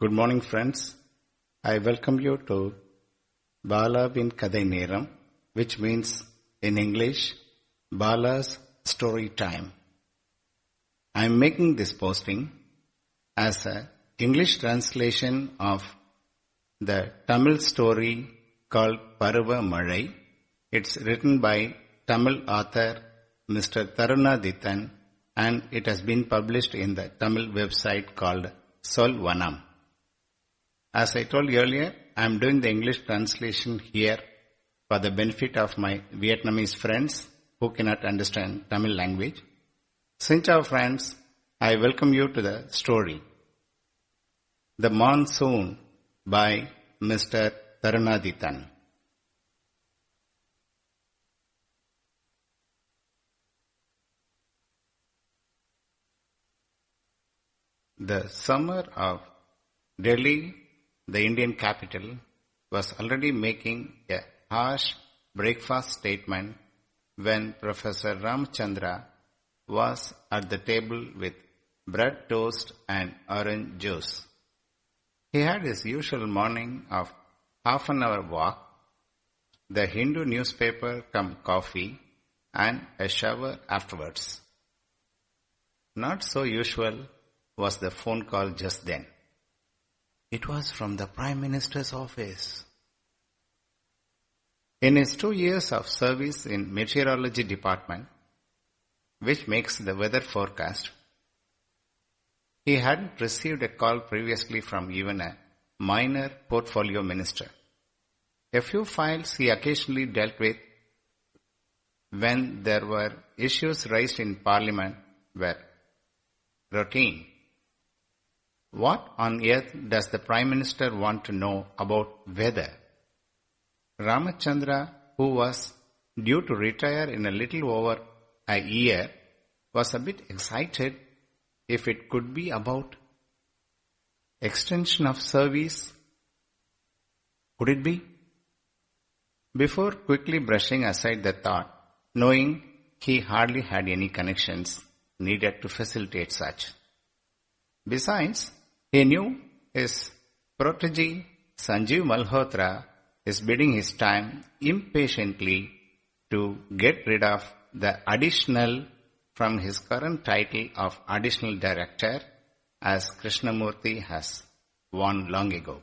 Good morning, friends. I welcome you to Balavin Kadai Neram, which means in English, Bala's Story Time. I am making this posting as an English translation of the Tamil story called Paruva Malai. It's written by Tamil author Mr. Tarunadithan and it has been published in the Tamil website called Solvanam. As I told you earlier, I am doing the English translation here for the benefit of my Vietnamese friends who cannot understand Tamil language. Xin chào friends, I welcome you to the story. The Monsoon by Mr. Tarunadithan. The summer of Delhi, the Indian capital, was already making a harsh breakfast statement when Professor Ramchandra was at the table with bread toast and orange juice. He had his usual morning of half an hour walk, the Hindu newspaper cum coffee, and a shower afterwards. Not so usual was the phone call just then. It was from the Prime Minister's office. In his 2 years of service in meteorology department, which makes the weather forecast, he hadn't received a call previously from even a minor portfolio minister. A few files he occasionally dealt with when there were issues raised in Parliament were routine. What on earth does the Prime Minister want to know about weather? Ramachandra, who was due to retire in a little over a year, was a bit excited if it could be about extension of service. Could it be? Before quickly brushing aside the thought, knowing he hardly had any connections needed to facilitate such. Besides, he knew his protege Sanjeev Malhotra is biding his time impatiently to get rid of the additional from his current title of additional director, as Krishnamurti has won long ago.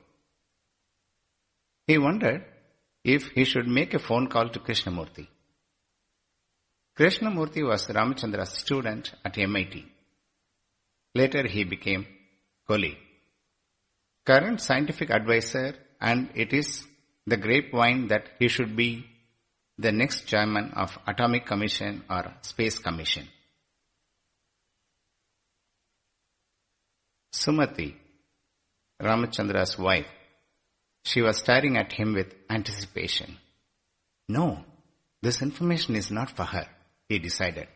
He wondered if he should make a phone call to Krishnamurti. Krishnamurti was Ramachandra's student at MIT. Later he became colleague, current scientific advisor, and it is the grapevine that he should be the next chairman of Atomic Commission or Space Commission. Sumati, Ramachandra's wife, she was staring at him with anticipation. No, this information is not for her, he decided.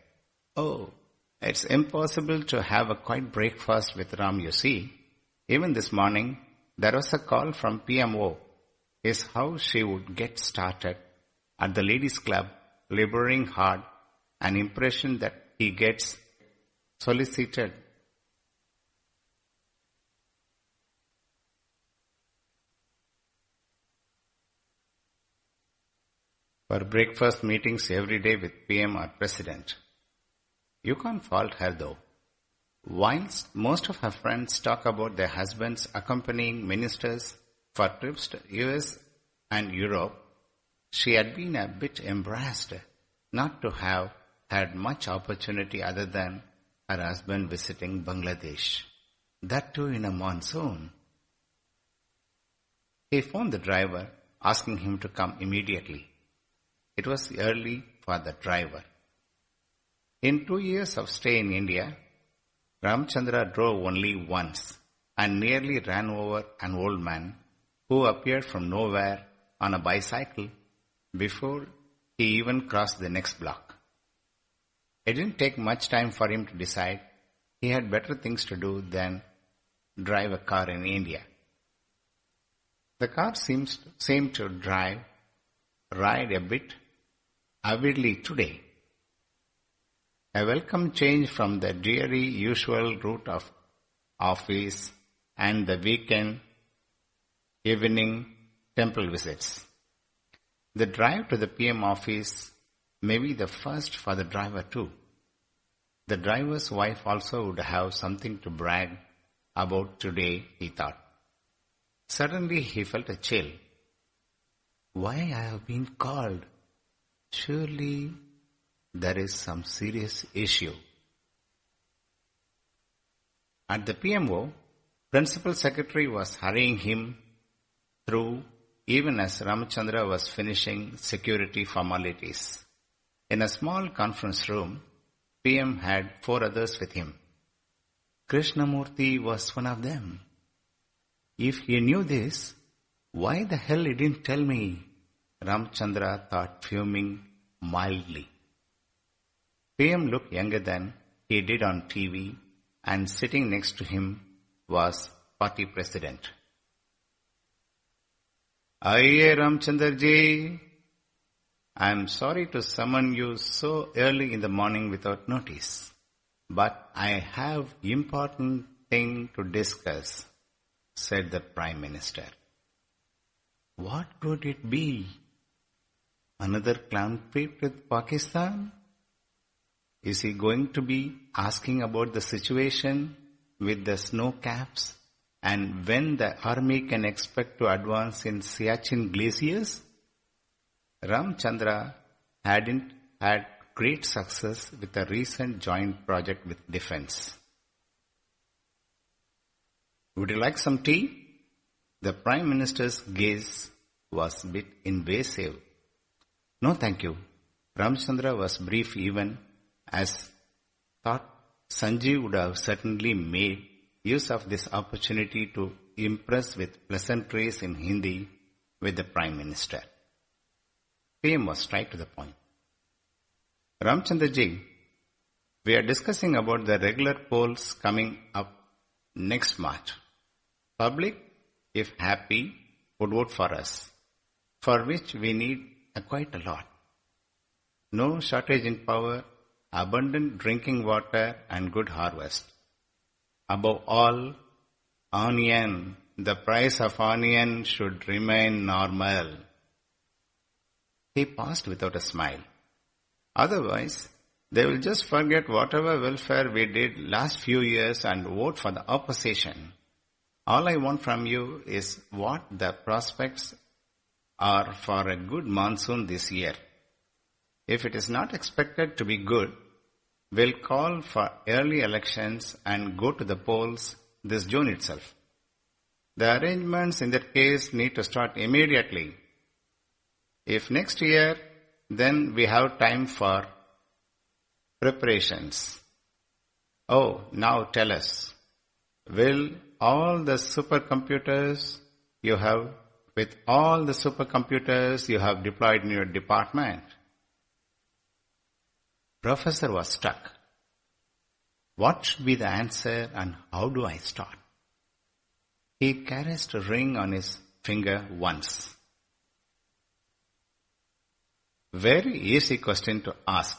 Oh, it's impossible to have a quiet breakfast with Ram, you see. Even this morning, there was a call from PMO, is how she would get started at the ladies' club, laboring hard, an impression that he gets solicited. For breakfast meetings every day with PM or President. You can't fault her though. Whilst most of her friends talk about their husbands accompanying ministers for trips to US and Europe, she had been a bit embarrassed not to have had much opportunity other than her husband visiting Bangladesh. That too in a monsoon. He phoned the driver asking him to come immediately. It was early for the driver. In 2 years of stay in India, Ramchandra drove only once and nearly ran over an old man who appeared from nowhere on a bicycle before he even crossed the next block. It didn't take much time for him to decide he had better things to do than drive a car in India. The car seemed to ride a bit avidly today. A welcome change from the dreary usual route of office, and the weekend evening temple visits. The drive to the PM office may be the first for the driver too. The driver's wife also would have something to brag about today, he thought. Suddenly he felt a chill. Why I have been called? Surely there is some serious issue. At the PMO, Principal Secretary was hurrying him through even as Ramachandra was finishing security formalities. In a small conference room, PM had 4 others with him. Krishnamurti was one of them. If he knew this, why the hell he didn't tell me? Ramachandra thought, fuming mildly. PM looked younger than he did on TV, and sitting next to him was party president. Aye, Ramachandraji, I am sorry to summon you so early in the morning without notice, but I have important thing to discuss, said the Prime Minister. What could it be? Another conflict with Pakistan? Is he going to be asking about the situation with the snow caps and when the army can expect to advance in Siachen glaciers? Ramachandra hadn't had great success with a recent joint project with defense. Would you like some tea? The Prime Minister's gaze was a bit invasive. No, thank you. Ramachandra was brief even as thought Sanjeev would have certainly made use of this opportunity to impress with pleasantries in Hindi with the Prime Minister. PM was straight to the point. Ramachandraji, we are discussing about the regular polls coming up next March. Public, if happy, would vote for us, for which we need quite a lot. No shortage in power, abundant drinking water and good harvest. Above all, onion, the price of onion should remain normal. He paused without a smile. Otherwise, they will just forget whatever welfare we did last few years and vote for the opposition. All I want from you is what the prospects are for a good monsoon this year. If it is not expected to be good, we'll call for early elections and go to the polls this June itself. The arrangements in that case need to start immediately. If next year, then we have time for preparations. Oh, now tell us, will all the supercomputers you have deployed in your department? Professor was stuck. What should be the answer and how do I start? He caressed a ring on his finger once. Very easy question to ask,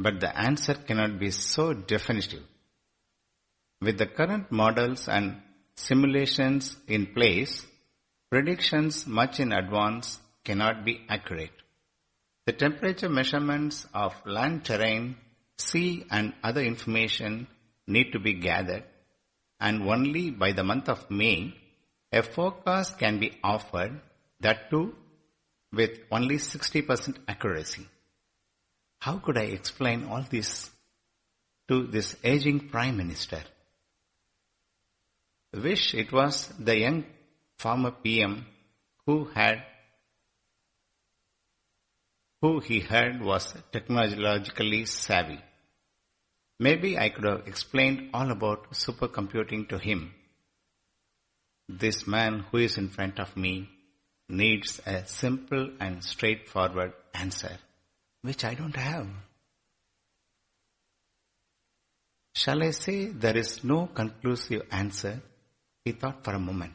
but the answer cannot be so definitive. With the current models and simulations in place, predictions much in advance cannot be accurate. The temperature measurements of land terrain, sea and other information need to be gathered, and only by the month of May, a forecast can be offered, that too with only 60% accuracy. How could I explain all this to this aging Prime Minister? Wish it was the young former PM who he heard was technologically savvy. Maybe I could have explained all about supercomputing to him. This man who is in front of me needs a simple and straightforward answer, which I don't have. Shall I say there is no conclusive answer? He thought for a moment.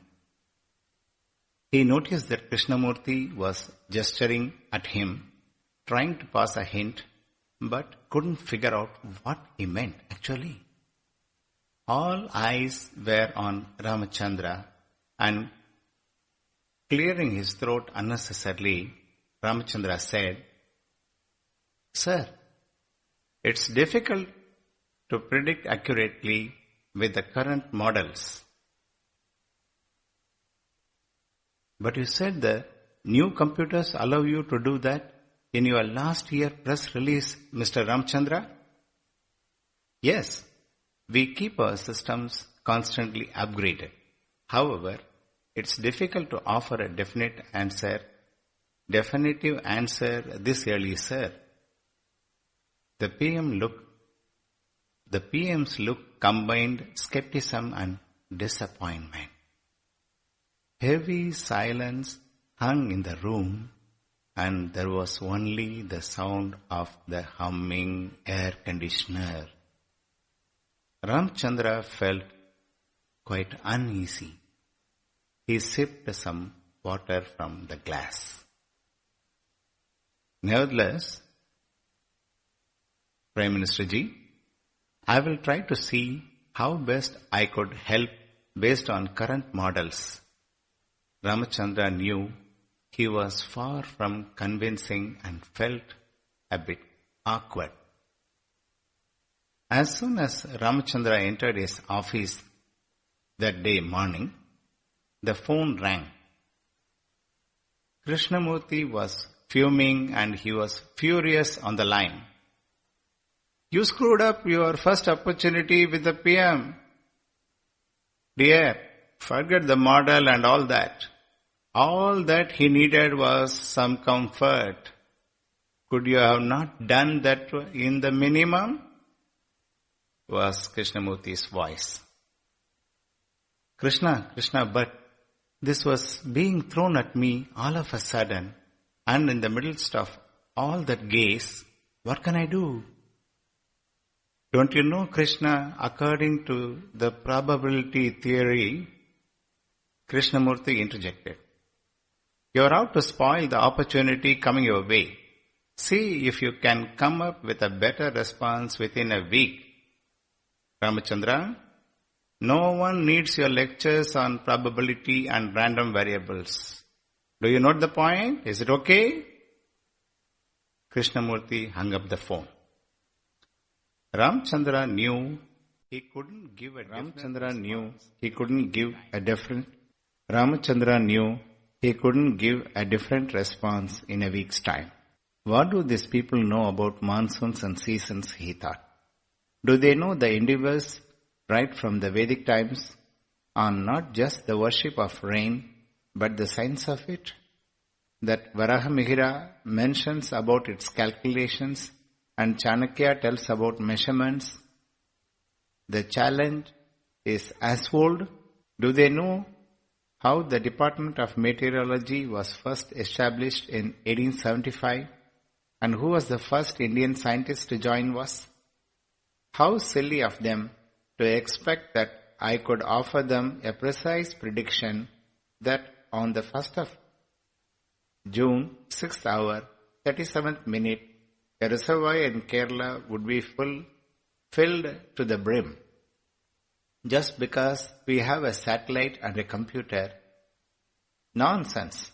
He noticed that Krishnamurti was gesturing at him, trying to pass a hint, but couldn't figure out what he meant actually. All eyes were on Ramachandra, and clearing his throat unnecessarily, Ramachandra said, "Sir, it's difficult to predict accurately with the current models. But you said the new computers allow you to do that in your last year press release, Mr. Ramchandra?" "Yes, we keep our systems constantly upgraded. However, it's difficult to offer a definitive answer this early, sir." The PM's look combined skepticism and disappointment. Heavy silence hung in the room, and there was only the sound of the humming air conditioner. Ramchandra felt quite uneasy. He sipped some water from the glass. "Nevertheless, Prime Minister Ji, I will try to see how best I could help based on current models." Ramachandra knew he was far from convincing and felt a bit awkward. As soon as Ramachandra entered his office that day morning, the phone rang. Krishnamurthy was fuming and he was furious on the line. "You screwed up your first opportunity with the PM. Dear, forget the model and all that. All that he needed was some comfort. Could you have not done that in the minimum?" was Krishnamurthy's voice. Krishna, but this was being thrown at me all of a sudden, and in the midst of all that gaze, what can I do?" "Don't you know, Krishna, according to the probability theory," Krishnamurthy interjected, "you're out to spoil the opportunity coming your way. See if you can come up with a better response within a week." "Ramachandra, no one needs your lectures on probability and random variables. Do you note the point? Is it okay?" Krishnamurthy hung up the phone. Ramachandra knew he couldn't give a different response in a week's time. What do these people know about monsoons and seasons, he thought. Do they know the endeavors right from the Vedic times on not just the worship of rain, but the science of it? That Varahamihira mentions about its calculations and Chanakya tells about measurements. The challenge is as old. Do they know how the Department of Meteorology was first established in 1875 and who was the first Indian scientist to join us? How silly of them to expect that I could offer them a precise prediction that on the 1st of June, 6th hour, 37th minute, a reservoir in Kerala would be filled to the brim. Just because we have a satellite and a computer. Nonsense.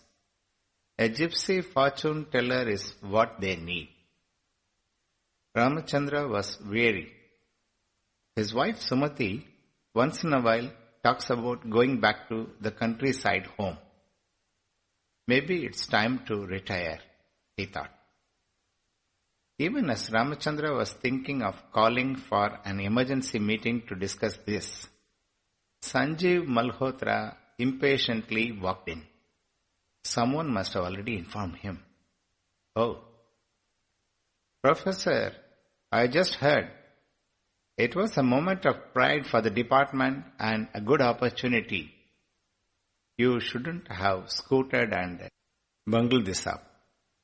A gypsy fortune teller is what they need. Ramachandra was weary. His wife Sumati once in a while talks about going back to the countryside home. Maybe it's time to retire, he thought. Even as Ramachandra was thinking of calling for an emergency meeting to discuss this, Sanjeev Malhotra impatiently walked in. Someone must have already informed him. "Oh, Professor, I just heard. It was a moment of pride for the department and a good opportunity. You shouldn't have scooted and bungled this up.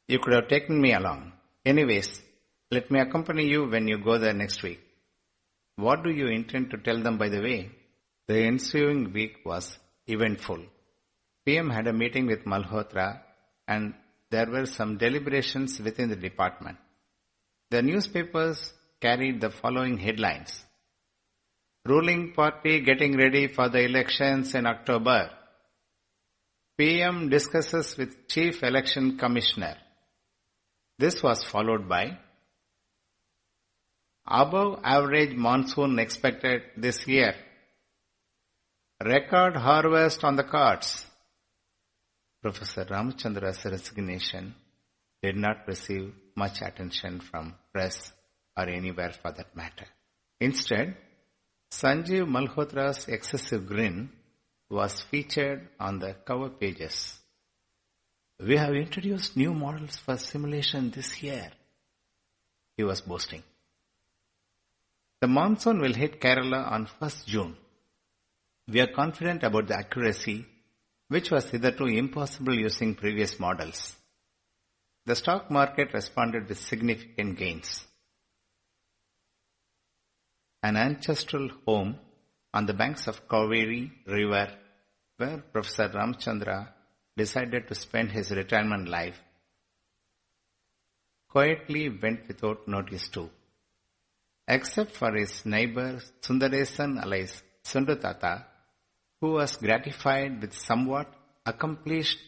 You could have taken me along. Anyways, let me accompany you when you go there next week." "What do you intend to tell them, by the way?" The ensuing week was eventful. PM had a meeting with Malhotra and there were some deliberations within the department. The newspapers carried the following headlines. Ruling party getting ready for the elections in October. PM discusses with Chief Election Commissioner. This was followed by above average monsoon expected this year. Record harvest on the cards. Professor Ramachandra's resignation did not receive much attention from press or anywhere for that matter. Instead, Sanjeev Malhotra's excessive grin was featured on the cover pages. We have introduced new models for simulation this year, he was boasting. The monsoon will hit Kerala on 1st June. We are confident about the accuracy, which was hitherto impossible using previous models. The stock market responded with significant gains. An ancestral home on the banks of Kaveri River, where Professor Ramachandra decided to spend his retirement life, quietly went without notice too. Except for his neighbor Sundaresan alias Sundatata, who was gratified with somewhat accomplished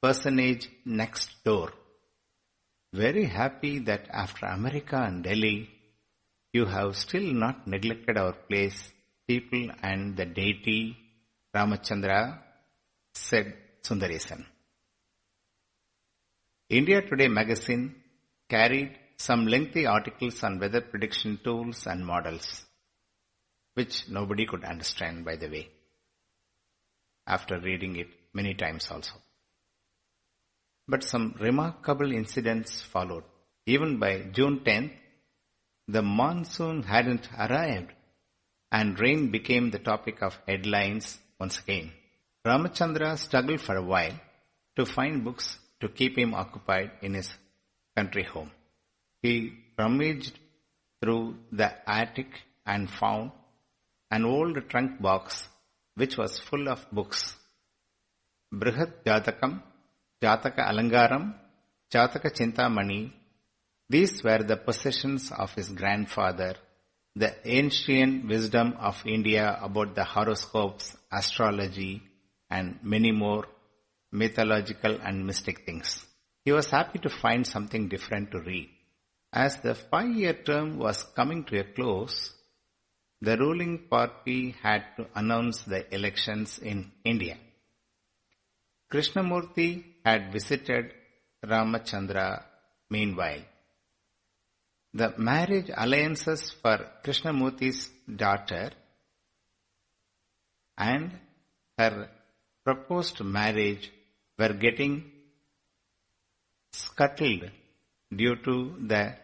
personage next door. Very happy that after America and Delhi, you have still not neglected our place, people and the deity Ramachandra, said Sundaresan. India Today magazine carried some lengthy articles on weather prediction tools and models, which nobody could understand, by the way, after reading it many times also. But some remarkable incidents followed. Even by June 10th, the monsoon hadn't arrived and rain became the topic of headlines once again. Ramachandra struggled for a while to find books to keep him occupied in his country home. He rummaged through the attic and found an old trunk box which was full of books. Brihat Jatakam, Jataka Alangaram, Jataka Chintamani. These were the possessions of his grandfather, the ancient wisdom of India about the horoscopes, astrology, and many more mythological and mystic things. He was happy to find something different to read. As the 5-year term was coming to a close, the ruling party had to announce the elections in India. Krishnamurti had visited Ramachandra meanwhile. The marriage alliances for Krishnamurti's daughter and her proposed marriage were getting scuttled due to the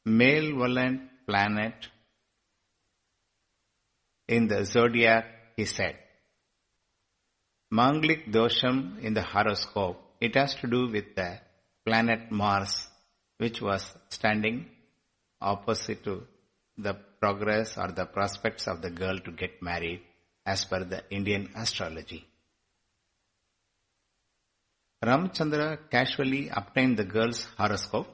malevolent planet in the zodiac, he said. Manglik dosham in the horoscope, it has to do with the planet Mars, which was standing opposite to the progress or the prospects of the girl to get married as per the Indian astrology. Ramachandra casually obtained the girl's horoscope,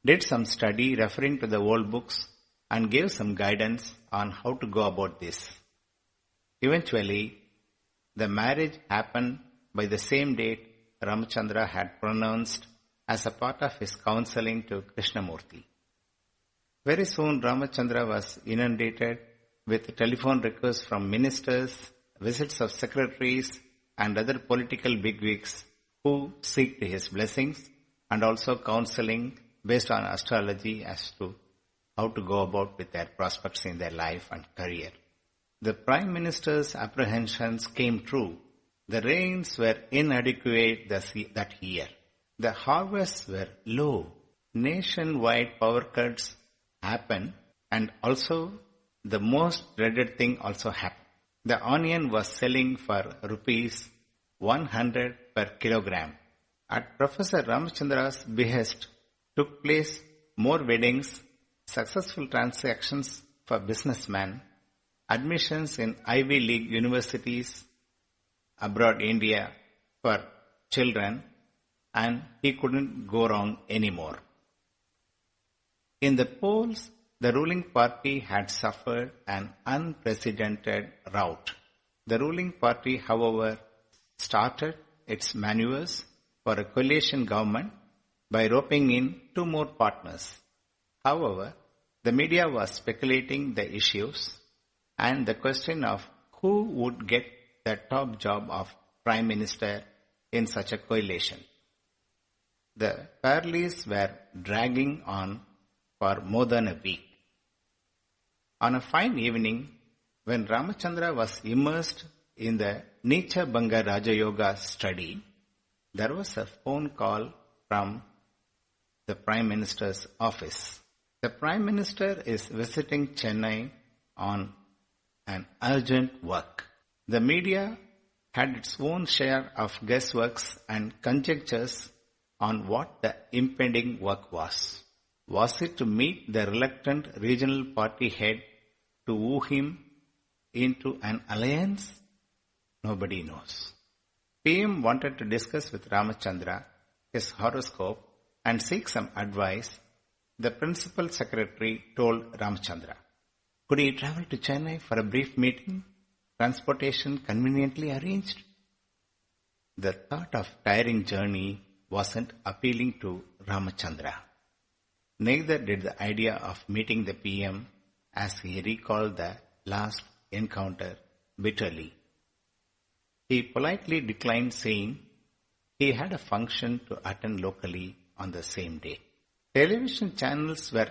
did some study referring to the old books, and gave some guidance on how to go about this. Eventually, the marriage happened by the same date Ramachandra had pronounced as a part of his counseling to Krishnamurti. Very soon, Ramachandra was inundated with telephone requests from ministers, visits of secretaries, and other political bigwigs who seeked his blessings and also counseling based on astrology as to how to go about with their prospects in their life and career. The Prime Minister's apprehensions came true. The rains were inadequate that year. The harvests were low. Nationwide power cuts happened, and also the most dreaded thing also happened. The onion was selling for rupees 100 per kilogram. At Professor Ramachandra's behest took place more weddings, successful transactions for businessmen, admissions in Ivy League universities abroad India for children, and he couldn't go wrong anymore. In the polls the ruling party had suffered an unprecedented rout. The ruling party, however, started its maneuvers for a coalition government by roping in two more partners. However, the media was speculating the issues and the question of who would get the top job of Prime Minister in such a coalition. The parleys were dragging on for more than a week. On a fine evening, when Ramachandra was immersed in the Nicha Banga Raja Yoga study, there was a phone call from the Prime Minister's office. The Prime Minister is visiting Chennai on an urgent work. The media had its own share of guessworks and conjectures on what the impending work was. Was it to meet the reluctant regional party head to woo him into an alliance? Nobody knows. PM wanted to discuss with Ramachandra his horoscope and seek some advice. The principal secretary told Ramachandra, could he travel to Chennai for a brief meeting? Transportation conveniently arranged? The thought of tiring journey wasn't appealing to Ramachandra. Neither did the idea of meeting the PM as he recalled the last encounter bitterly. He politely declined, saying he had a function to attend locally on the same day. Television channels were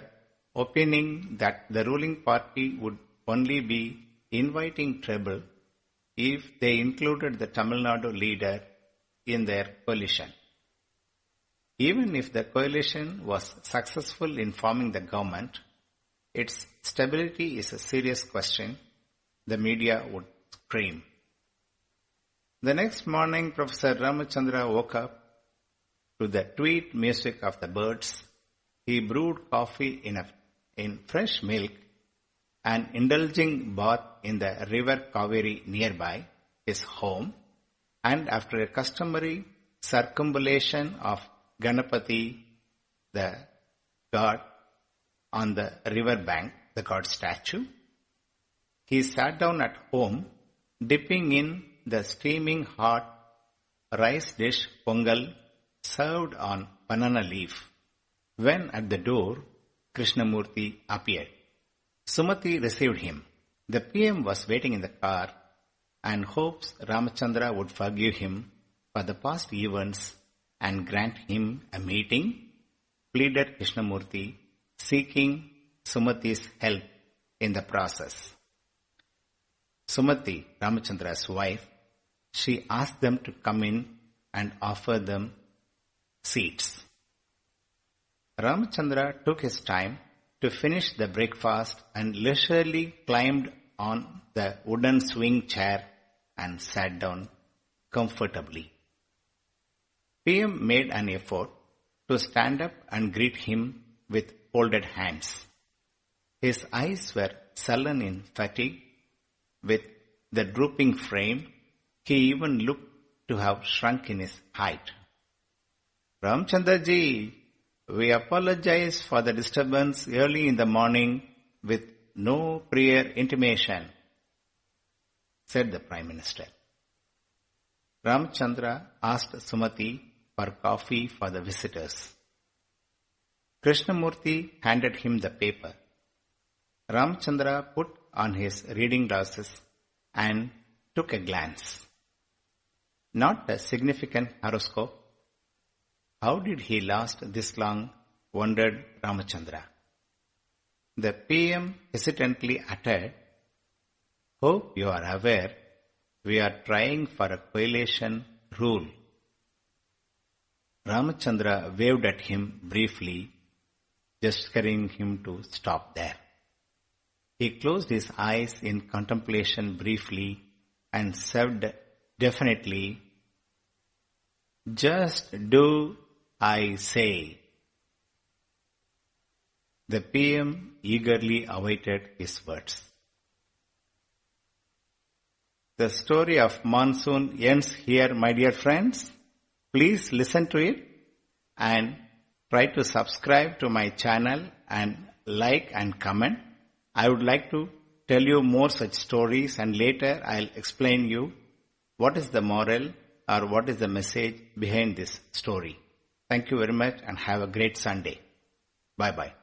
opining that the ruling party would only be inviting trouble if they included the Tamil Nadu leader in their coalition. Even if the coalition was successful in forming the government, its stability is a serious question, the media would scream. The next morning, Professor Ramachandra woke up to the tweet music of the birds. He brewed coffee in fresh milk and indulging bath in the river Kaveri nearby his home, and after a customary circumambulation of Ganapati, the god on the river bank, the god statue, he sat down at home, dipping in the steaming hot rice dish pongal served on banana leaf, when at the door Krishnamurti appeared. Sumati received him. The PM was waiting in the car and hopes Ramachandra would forgive him for the past events and grant him a meeting, pleaded Krishnamurti, seeking Sumati's help in the process. Sumati, Ramachandra's wife, she asked them to come in and offer them seats. Ramachandra took his time to finish the breakfast and leisurely climbed on the wooden swing chair and sat down comfortably. PM made an effort to stand up and greet him with folded hands. His eyes were sullen in fatigue. With the drooping frame, he even looked to have shrunk in his height. Ramchandraji, we apologize for the disturbance early in the morning with no prior intimation, said the Prime Minister. Ramchandra asked Sumati for coffee for the visitors. Krishnamurti handed him the paper. Ramchandra put on his reading glasses and took a glance. Not a significant horoscope. How did he last this long, wondered Ramachandra. The PM hesitantly uttered, hope you are aware we are trying for a coalition rule. Ramachandra waved at him briefly, gesturing him to stop there. He closed his eyes in contemplation briefly and said definitely, just do I say. The PM eagerly awaited his words. The story of monsoon ends here, my dear friends. Please listen to it and try to subscribe to my channel and like and comment. I would like to tell you more such stories, and later I'll explain you what is the moral or what is the message behind this story. Thank you very much and have a great Sunday. Bye-bye.